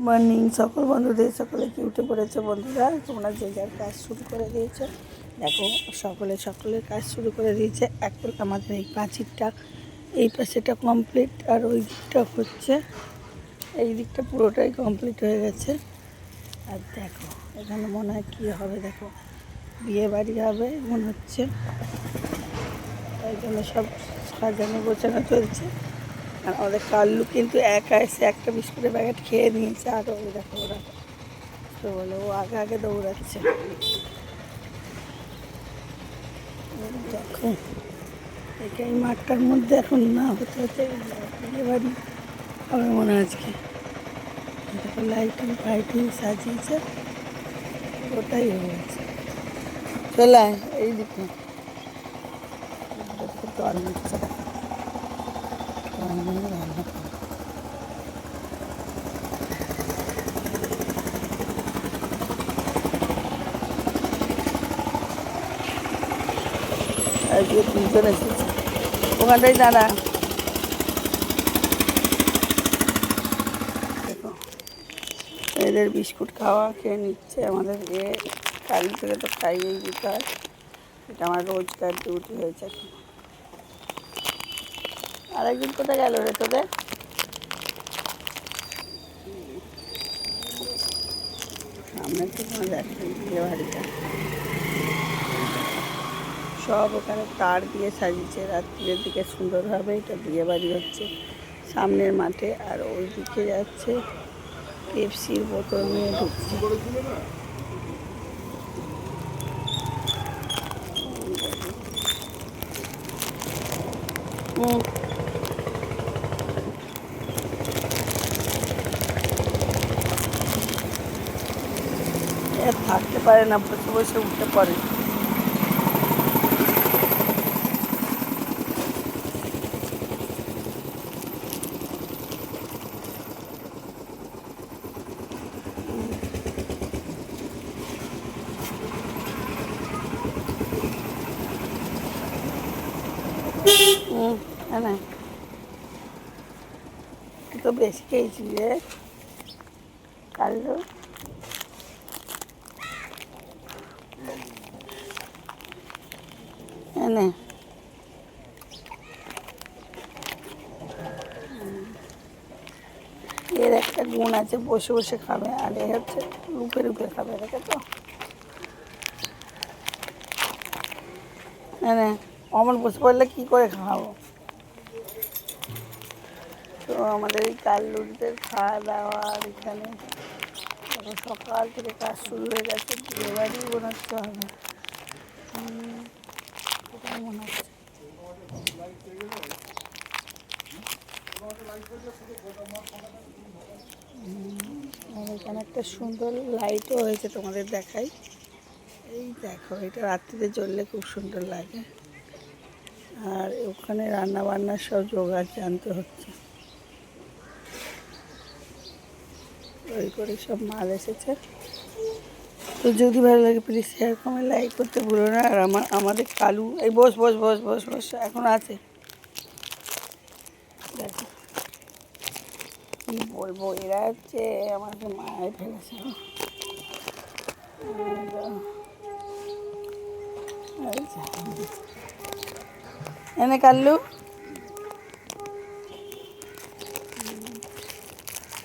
Morning সকল বন্ধুদের, সকলে কি উঠে পড়েছে বন্ধুরা? তোমরা যে যার কাজ শুরু করে দিয়েছো। দেখো সকলের কাজ শুরু করে দিয়েছে। এখন আমাদের এই পাঁচিরটা এই পাশেটা কমপ্লিট, আর ওই দিকটা হচ্ছে, এই দিকটা পুরোটাই কমপ্লিট হয়ে গেছে। আর দেখো এখানে মনে হয় কী হবে, দেখো বিয়ে বাড়ি হবে মনে হচ্ছে, তাই জন্য সব সাজানো গোছানো চলছে। আর আমাদের কাল্লু কিন্তু একা এসে একটা বিস্কুটের প্যাকেট খেয়ে নিয়েছে। আর ওই দেখো ওরা তো বলে ও আগে আগে দৌড়াচ্ছে। দেখো এই মাঠটার মধ্যে এখন না হতে হতে বিয়ে বাড়ি হবে মনে হয় আজকে। দেখো লাইটিং ফাইটিং সাজিয়েছে, ওটাই হয়ে গেছে। চলে এই দিকে জল নিচ্ছে, রান্না করে। আজকে তিনজন এসেছে, ওখানটাই দাঁড়া। দেখো এদের বিস্কুট খাওয়া খেয়ে নিচ্ছে। আমাদের কাল থেকে তো খাইয়েই দিতে হয়, এটা আমার রোজকার ডিউটি হয়েছে এখন। আরেকদিন কোথায় গেল রে তোদের? সামনে তো তোমার একটা বিয়ে বাড়িটা, সব ওখানে তার দিয়ে সাজিয়েছে। রাত্রির দিকে সুন্দরভাবে এটা বিয়ে বাড়ি হচ্ছে সামনের মাঠে। আর ওই দিকে যাচ্ছে পেপসির বোতল নিয়ে ঢুকছে। থাকতে পারে না, বসে বসে উঠে পড়ে। হ্যাঁ, তুই তো বেশি খেয়েছি রে কাল্লু। হ্যাঁ, এর একটা গুণ আছে, বসে বসে খাবে, আর এ হচ্ছে রূপে রূপে খাবে। দেখে তো হ্যাঁ, অমন বসে পড়লে কী করে খাওয়াবো? তো আমাদের এই কাল্লুদের খাওয়া দাওয়া, আর এখানে সকাল থেকে কাজ শুরু হয়ে গেছে। বিয়ে বাড়ি মনে হচ্ছে হবে, এটাই মনে হচ্ছে। আর এখানে একটা সুন্দর লাইটও হয়েছে, তোমাদের দেখাই। এই দেখো এটা রাত্রিতে জ্বললে খুব সুন্দর লাগে। আর ওখানে রান্না বান্নার সব জোগাড় জানতে হচ্ছে, ওই করে সব মাল এসেছে। তো যদি ভালো লাগে প্লিজ শেয়ার কমেন্ট লাইক করতে ভুলো না। আর আমাদের কালু এই বস বস বস বস বস এখন আছে। দেখো কী বলবো, এরা হচ্ছে আমাকে মায়ের ফেলেছে। এনে কাল্লু,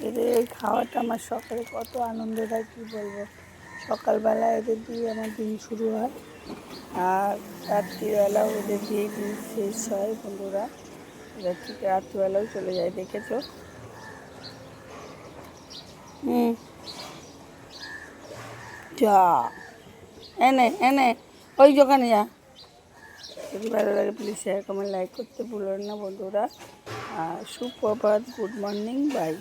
এদের এই খাওয়াটা আমার সকালে কত আনন্দ দেয় কী বলবো। সকালবেলা এদের দিয়ে আমার দিন শুরু হয়, আর রাত্রিবেলাও এদের দিয়ে দিন শেষ হয় বন্ধুরা। এরা ঠিক রাত্রিবেলাও চলে যায়, দেখেছো? যা এনে এনে ওই দোকানে যা। যদি ভালো লাগে প্লিজ শেয়ার কমেন্ট লাইক করতে ভুলেন না বন্ধুরা। সুপ্রভাত, গুড মর্নিং, বাই।